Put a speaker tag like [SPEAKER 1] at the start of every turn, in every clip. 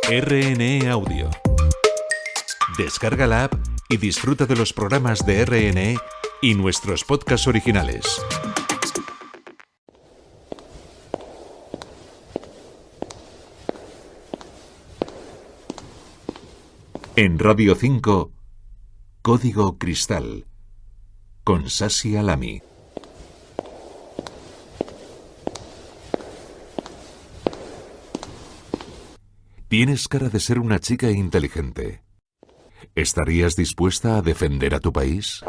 [SPEAKER 1] RNE Audio. Descarga la app y disfruta de los programas de RNE y nuestros podcasts originales. En Radio 5, Código Cristal, con Sasi Alami. Tienes cara de ser una chica inteligente. ¿Estarías dispuesta a defender a tu país?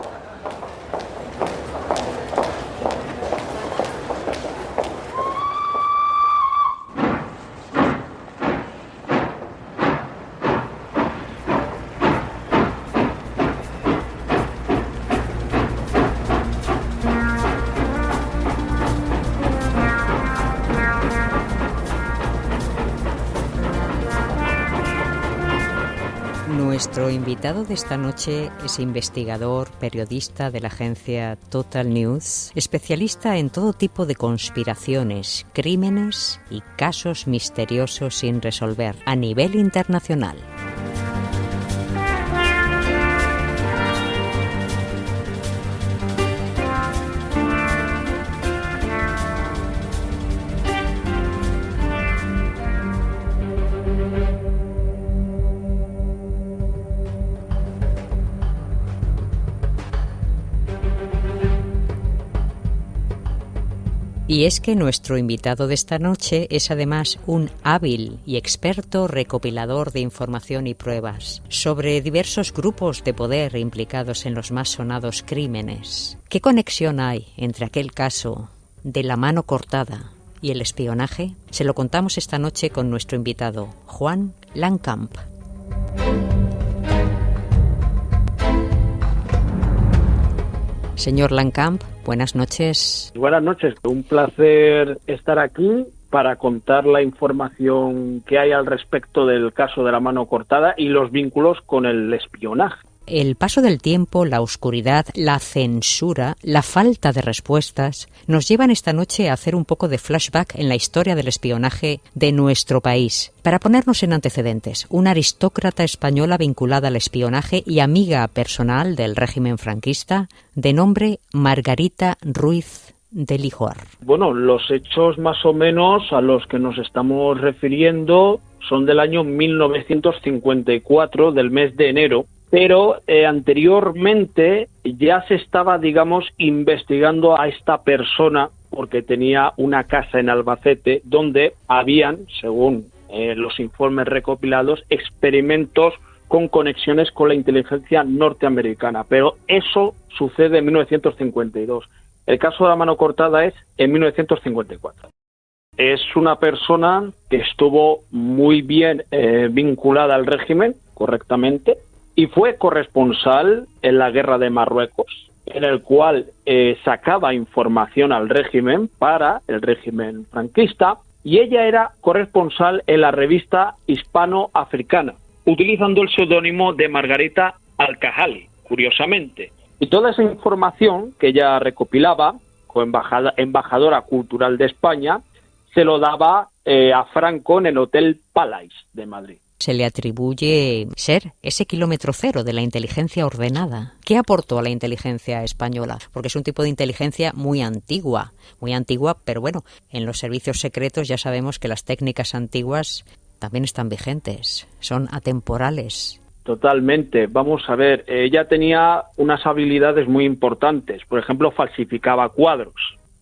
[SPEAKER 2] Nuestro invitado de esta noche es investigador, periodista de la agencia Total News, especialista en todo tipo de conspiraciones, crímenes y casos misteriosos sin resolver a nivel internacional. Y es que nuestro invitado de esta noche es además un hábil y experto recopilador de información y pruebas sobre diversos grupos de poder implicados en los más sonados crímenes. ¿Qué conexión hay entre aquel caso de la mano cortada y el espionaje? Se lo contamos esta noche con nuestro invitado, Juan Langkamp. Señor Langkamp, buenas noches.
[SPEAKER 3] Buenas noches, un placer estar aquí para contar la información que hay al respecto del caso de la mano cortada y los vínculos con el espionaje.
[SPEAKER 2] El paso del tiempo, la oscuridad, la censura, la falta de respuestas nos llevan esta noche a hacer un poco de flashback en la historia del espionaje de nuestro país. Para ponernos en antecedentes, una aristócrata española vinculada al espionaje y amiga personal del régimen franquista, de nombre Margarita Ruiz de Lijoar.
[SPEAKER 3] Bueno, los hechos más o menos a los que nos estamos refiriendo son del año 1954, del mes de enero. Pero anteriormente ya se estaba, investigando a esta persona porque tenía una casa en Albacete donde habían, según los informes recopilados, experimentos con conexiones con la inteligencia norteamericana. Pero eso sucede en 1952. El caso de la mano cortada es en 1954. Es una persona que estuvo muy bien vinculada al régimen, correctamente, y fue corresponsal en la guerra de Marruecos, en el cual sacaba información al régimen para el régimen franquista, y ella era corresponsal en la revista hispano-africana, utilizando el seudónimo de Margarita Alcajali, curiosamente. Y toda esa información que ella recopilaba, como embajadora cultural de España, se lo daba a Franco en el Hotel Palais de Madrid.
[SPEAKER 2] Se le atribuye ser ese kilómetro cero de la inteligencia ordenada. ¿Qué aportó a la inteligencia española? Porque es un tipo de inteligencia muy antigua, pero bueno, en los servicios secretos ya sabemos que las técnicas antiguas también están vigentes, son atemporales.
[SPEAKER 3] Totalmente. Vamos a ver, ella tenía unas habilidades muy importantes. Por ejemplo, falsificaba cuadros.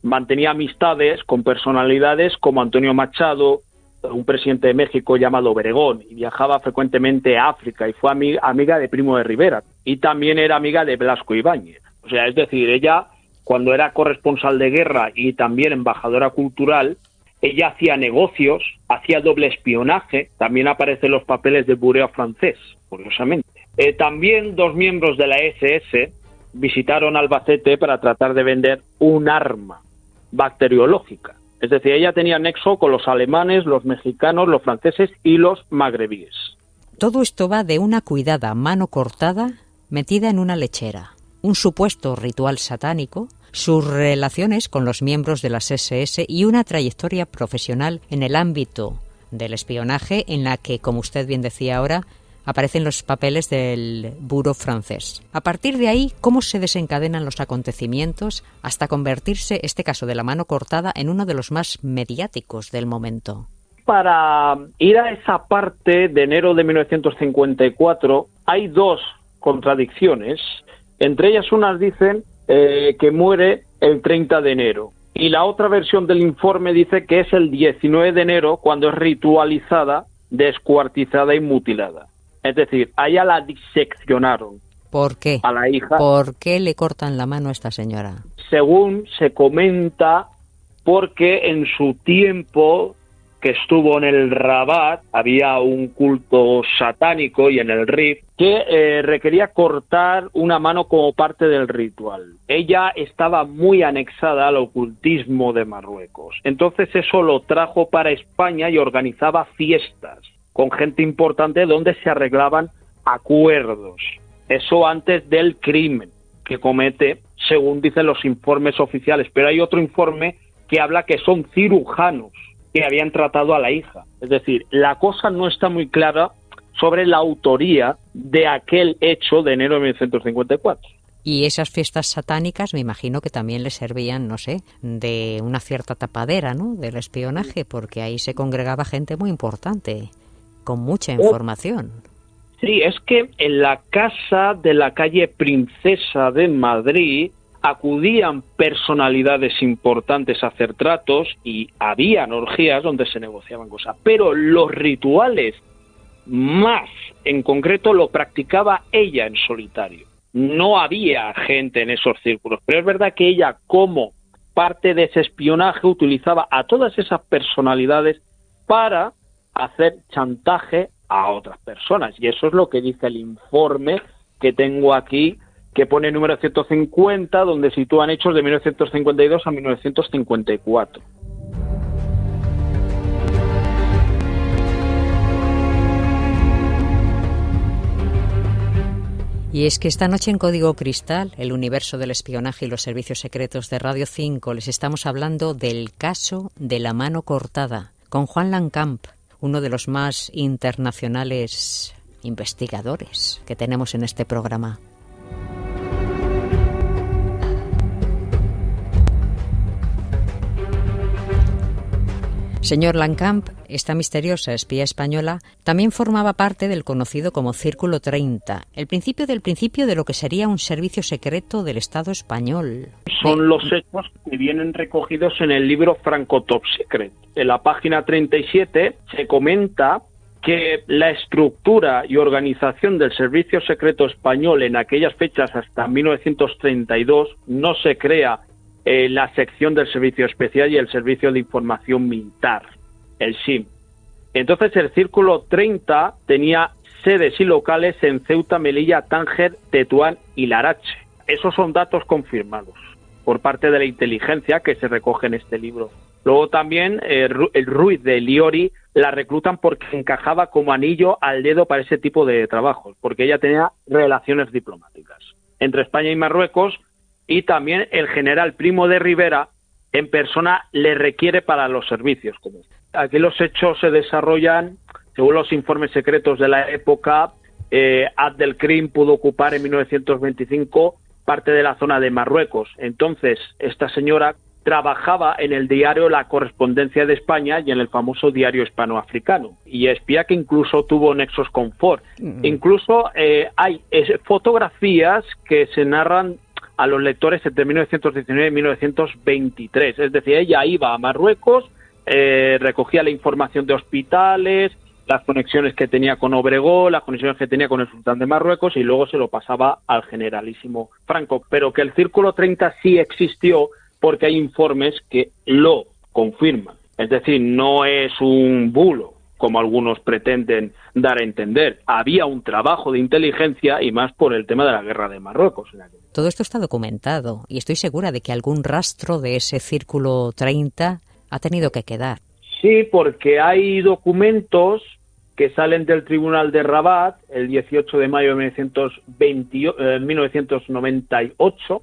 [SPEAKER 3] Mantenía amistades con personalidades como Antonio Machado, un presidente de México llamado Obregón, y viajaba frecuentemente a África y fue amiga de Primo de Rivera, y también era amiga de Blasco Ibáñez. O sea, es decir, ella, cuando era corresponsal de guerra y también embajadora cultural, ella hacía negocios, hacía doble espionaje, también aparecen los papeles de bureo francés, curiosamente. También dos miembros de la SS visitaron Albacete para tratar de vender un arma bacteriológica. Es decir, ella tenía nexo con los alemanes, los mexicanos, los franceses y los magrebíes.
[SPEAKER 2] Todo esto va de una cuidada mano cortada metida en una lechera, un supuesto ritual satánico, sus relaciones con los miembros de las SS y una trayectoria profesional en el ámbito del espionaje, en la que, como usted bien decía ahora, aparecen los papeles del Bureau francés. A partir de ahí, ¿cómo se desencadenan los acontecimientos hasta convertirse este caso de la mano cortada en uno de los más mediáticos del momento?
[SPEAKER 3] Para ir a esa parte de enero de 1954 hay dos contradicciones. Entre ellas, unas dicen que muere el 30 de enero y la otra versión del informe dice que es el 19 de enero cuando es ritualizada, descuartizada y mutilada. Es decir, a ella la diseccionaron.
[SPEAKER 2] ¿Por qué?
[SPEAKER 3] A la hija.
[SPEAKER 2] ¿Por qué le cortan la mano a esta señora?
[SPEAKER 3] Según se comenta, porque en su tiempo que estuvo en el Rabat había un culto satánico y en el Rif que requería cortar una mano como parte del ritual. Ella estaba muy anexada al ocultismo de Marruecos. Entonces eso lo trajo para España y organizaba fiestas con gente importante donde se arreglaban acuerdos. Eso antes del crimen que comete, según dicen los informes oficiales. Pero hay otro informe que habla que son cirujanos que habían tratado a la hija. Es decir, la cosa no está muy clara sobre la autoría de aquel hecho de enero de 1954.
[SPEAKER 2] Y esas fiestas satánicas me imagino que también le servían, no sé, de una cierta tapadera, ¿no?, del espionaje, porque ahí se congregaba gente muy importante, con mucha información.
[SPEAKER 3] Sí, es que en la casa de la calle Princesa de Madrid acudían personalidades importantes a hacer tratos y habían orgías donde se negociaban cosas, pero los rituales más en concreto lo practicaba ella en solitario. No había gente en esos círculos, pero es verdad que ella, como parte de ese espionaje, utilizaba a todas esas personalidades para hacer chantaje a otras personas, y eso es lo que dice el informe que tengo aquí, que pone número 150, donde sitúan hechos de 1952 a 1954.
[SPEAKER 2] Y es que esta noche en Código Cristal, el universo del espionaje y los servicios secretos de Radio 5, les estamos hablando del caso de la mano cortada, con Juan Lancamp, uno de los más internacionales investigadores que tenemos en este programa. Señor Lancamp, esta misteriosa espía española también formaba parte del conocido como Círculo 30, el principio de lo que sería un servicio secreto del Estado español.
[SPEAKER 3] Son los hechos que vienen recogidos en el libro Franco Top Secret. En la página 37 se comenta que la estructura y organización del servicio secreto español en aquellas fechas hasta 1932 no se crea la sección del Servicio Especial y el Servicio de Información Militar, el SIM. Entonces el Círculo 30 tenía sedes y locales en Ceuta, Melilla, Tánger, Tetuán y Larache. Esos son datos confirmados por parte de la inteligencia que se recoge en este libro. Luego también el Ruiz de Liori la reclutan porque encajaba como anillo al dedo para ese tipo de trabajos, porque ella tenía relaciones diplomáticas entre España y Marruecos. Y también el general Primo de Rivera en persona le requiere para los servicios. Aquí los hechos se desarrollan, según los informes secretos de la época, Abdelkrim pudo ocupar en 1925 parte de la zona de Marruecos. Entonces, esta señora trabajaba en el diario La Correspondencia de España y en el famoso diario hispanoafricano. Y espía que incluso tuvo nexos con Ford. Incluso hay fotografías que se narran a los lectores entre 1919 y 1923. Es decir, ella iba a Marruecos, recogía la información de hospitales, las conexiones que tenía con Obregón, las conexiones que tenía con el sultán de Marruecos y luego se lo pasaba al generalísimo Franco. Pero que el Círculo 30 sí existió porque hay informes que lo confirman. Es decir, no es un bulo, como algunos pretenden dar a entender. Había un trabajo de inteligencia y más por el tema de la guerra de Marruecos.
[SPEAKER 2] Todo esto está documentado y estoy segura de que algún rastro de ese Círculo 30 ha tenido que quedar.
[SPEAKER 3] Sí, porque hay documentos que salen del Tribunal de Rabat el 18 de mayo de 1998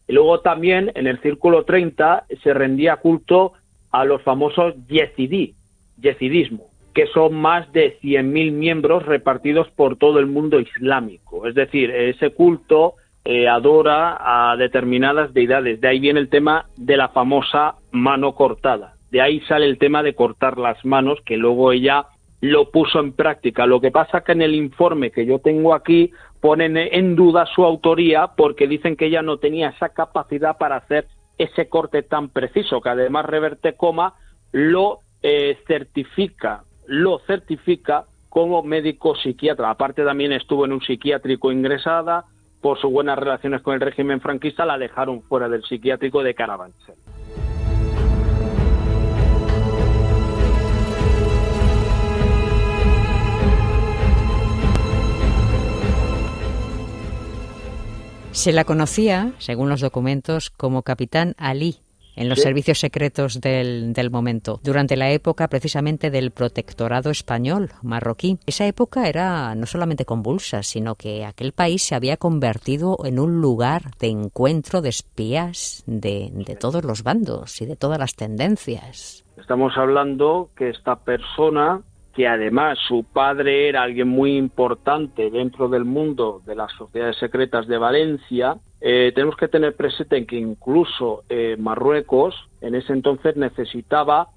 [SPEAKER 3] y luego también en el Círculo 30 se rendía culto a los famosos yezidismo, que son más de 100.000 miembros repartidos por todo el mundo islámico. Es decir, ese culto adora a determinadas deidades. De ahí viene el tema de la famosa mano cortada. De ahí sale el tema de cortar las manos, que luego ella lo puso en práctica. Lo que pasa que en el informe que yo tengo aquí ponen en duda su autoría porque dicen que ella no tenía esa capacidad para hacer ese corte tan preciso, que además Reverte Coma lo certifica como médico psiquiatra. Aparte también estuvo en un psiquiátrico ingresada, por sus buenas relaciones con el régimen franquista la dejaron fuera del psiquiátrico de Carabanchel.
[SPEAKER 2] Se la conocía, según los documentos, como Capitán Ali en los servicios secretos del momento, durante la época precisamente del protectorado español marroquí. Esa época era no solamente convulsa, sino que aquel país se había convertido en un lugar de encuentro de espías de todos los bandos y de todas las tendencias.
[SPEAKER 3] Estamos hablando que esta persona, que además su padre era alguien muy importante dentro del mundo de las sociedades secretas de Valencia, tenemos que tener presente que incluso Marruecos en ese entonces necesitaba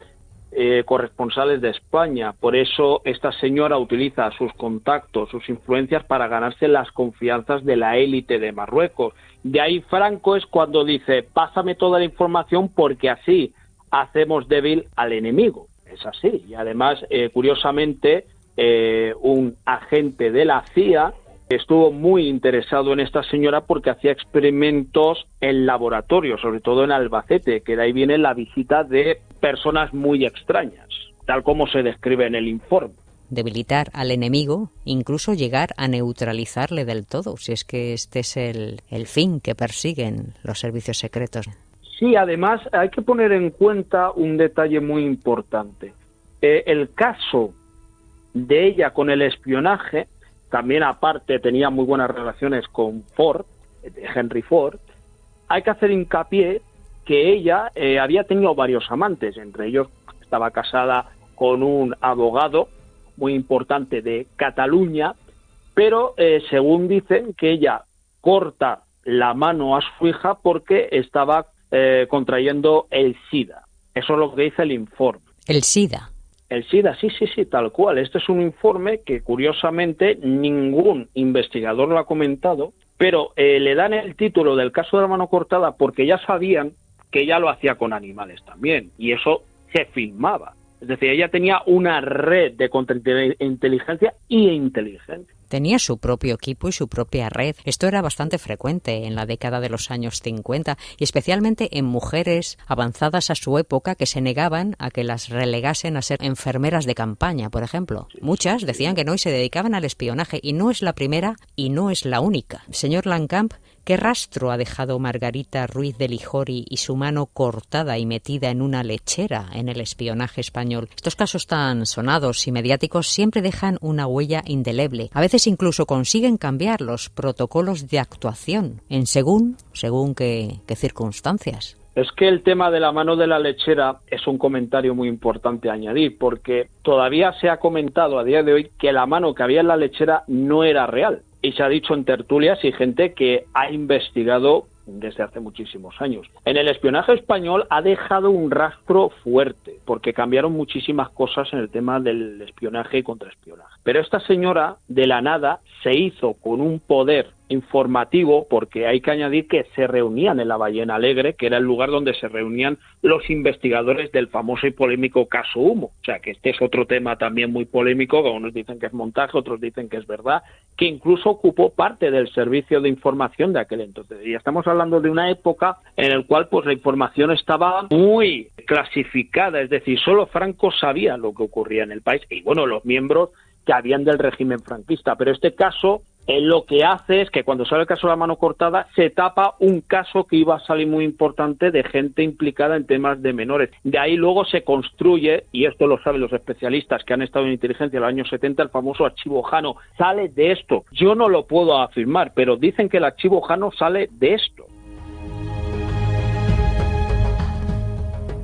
[SPEAKER 3] corresponsales de España. Por eso esta señora utiliza sus contactos, sus influencias para ganarse las confianzas de la élite de Marruecos. De ahí Franco es cuando dice: pásame toda la información porque así hacemos débil al enemigo. Es así. Y además, curiosamente, un agente de la CIA estuvo muy interesado en esta señora porque hacía experimentos en laboratorio, sobre todo en Albacete, que de ahí viene la visita de personas muy extrañas, tal como se describe en el informe.
[SPEAKER 2] Debilitar al enemigo, incluso llegar a neutralizarle del todo, si es que este es el fin que persiguen los servicios secretos.
[SPEAKER 3] Sí, además hay que poner en cuenta un detalle muy importante. El caso de ella con el espionaje, también aparte tenía muy buenas relaciones con Ford, Henry Ford. Hay que hacer hincapié que ella había tenido varios amantes, entre ellos estaba casada con un abogado muy importante de Cataluña, pero según dicen que ella corta la mano a su hija porque estaba contrayendo el SIDA. Eso es lo que dice el informe.
[SPEAKER 2] ¿El SIDA?
[SPEAKER 3] El SIDA, sí, tal cual. Este es un informe que, curiosamente, ningún investigador lo ha comentado, pero le dan el título del caso de la mano cortada porque ya sabían que ella lo hacía con animales también, y eso se filmaba. Es decir, ella tenía una red de contrainteligencia y inteligencia.
[SPEAKER 2] Tenía su propio equipo y su propia red. Esto era bastante frecuente en la década de los años 50 y especialmente en mujeres avanzadas a su época que se negaban a que las relegasen a ser enfermeras de campaña, por ejemplo. Muchas decían que no y se dedicaban al espionaje, y no es la primera y no es la única. Señor Lancamp, ¿qué rastro ha dejado Margarita Ruiz de Lijori y su mano cortada y metida en una lechera en el espionaje español? Estos casos tan sonados y mediáticos siempre dejan una huella indeleble. A veces incluso consiguen cambiar los protocolos de actuación en según qué circunstancias.
[SPEAKER 3] Es que el tema de la mano de la lechera es un comentario muy importante a añadir, porque todavía se ha comentado a día de hoy que la mano que había en la lechera no era real. Y se ha dicho en tertulias y gente que ha investigado desde hace muchísimos años. En el espionaje español ha dejado un rastro fuerte, porque cambiaron muchísimas cosas en el tema del espionaje y contraespionaje. Pero esta señora, de la nada, se hizo con un poder informativo, porque hay que añadir que se reunían en la Ballena Alegre, que era el lugar donde se reunían los investigadores del famoso y polémico caso Humo. O sea, que este es otro tema también muy polémico, que unos dicen que es montaje, otros dicen que es verdad, que incluso ocupó parte del servicio de información de aquel entonces. Y estamos hablando de una época en la cual pues la información estaba muy clasificada, es decir, solo Franco sabía lo que ocurría en el país, y bueno, los miembros que habían del régimen franquista. Pero este caso lo que hace es que cuando sale el caso de la mano cortada se tapa un caso que iba a salir muy importante de gente implicada en temas de menores. De ahí luego se construye, y esto lo saben los especialistas que han estado en inteligencia en los años 70, el famoso archivo Jano. Sale de esto. Yo no lo puedo afirmar, pero dicen que el archivo Jano sale de esto.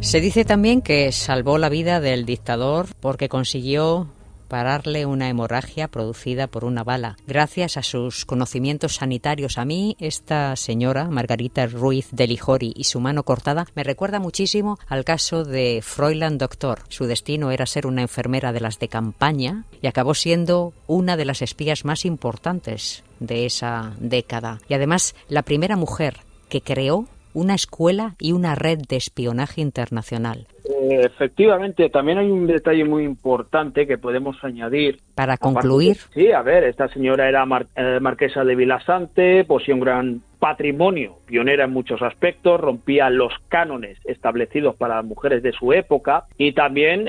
[SPEAKER 2] Se dice también que salvó la vida del dictador porque consiguió pararle una hemorragia producida por una bala, gracias a sus conocimientos sanitarios. A mí, esta señora, Margarita Ruiz de Lijori, y su mano cortada, me recuerda muchísimo al caso de Fräulein Doctor. Su destino era ser una enfermera de las de campaña y acabó siendo una de las espías más importantes de esa década. Y además, la primera mujer que creó una escuela y una red de espionaje internacional.
[SPEAKER 3] Efectivamente, también hay un detalle muy importante que podemos añadir.
[SPEAKER 2] Para concluir.
[SPEAKER 3] Sí, a ver, esta señora era marquesa de Vilasante, poseía un gran patrimonio, pionera en muchos aspectos, rompía los cánones establecidos para las mujeres de su época y también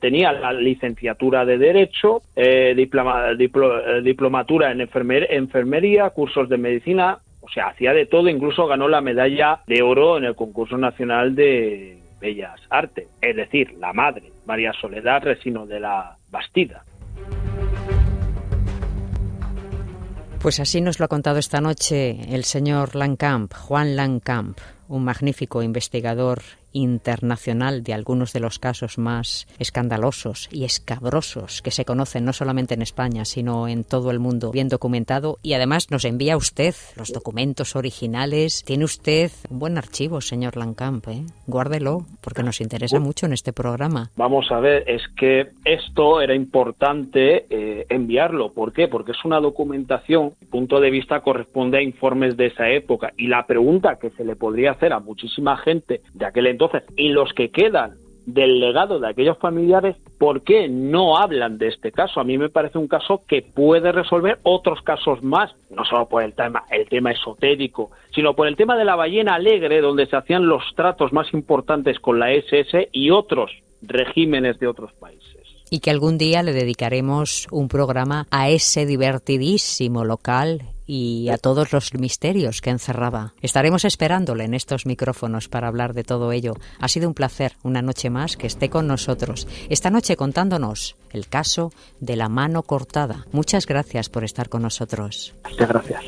[SPEAKER 3] tenía la licenciatura de Derecho, diplomatura en enfermería, cursos de medicina, o sea, hacía de todo, incluso ganó la medalla de oro en el concurso nacional de Bellas Artes, es decir, la madre, María Soledad Resino de la Bastida.
[SPEAKER 2] Pues así nos lo ha contado esta noche el señor Langkamp, Juan Langkamp, un magnífico investigador internacional de algunos de los casos más escandalosos y escabrosos que se conocen no solamente en España, sino en todo el mundo, bien documentado. Y además nos envía usted los documentos originales. Tiene usted un buen archivo, señor Langkamp, ¿eh? Guárdelo, porque nos interesa mucho en este programa.
[SPEAKER 3] Vamos a ver, es que esto era importante enviarlo. ¿Por qué? Porque es una documentación, mi punto de vista corresponde a informes de esa época. Y la pregunta que se le podría hacer a muchísima gente de aquel entonces, y los que quedan del legado de aquellos familiares, ¿por qué no hablan de este caso? A mí me parece un caso que puede resolver otros casos más, no solo por el tema esotérico, sino por el tema de la ballena alegre, donde se hacían los tratos más importantes con la SS y otros regímenes de otros países.
[SPEAKER 2] Y que algún día le dedicaremos un programa a ese divertidísimo local y a todos los misterios que encerraba. Estaremos esperándole en estos micrófonos para hablar de todo ello. Ha sido un placer, una noche más, que esté con nosotros. Esta noche contándonos el caso de la mano cortada. Muchas gracias por estar con nosotros.
[SPEAKER 3] Muchas gracias.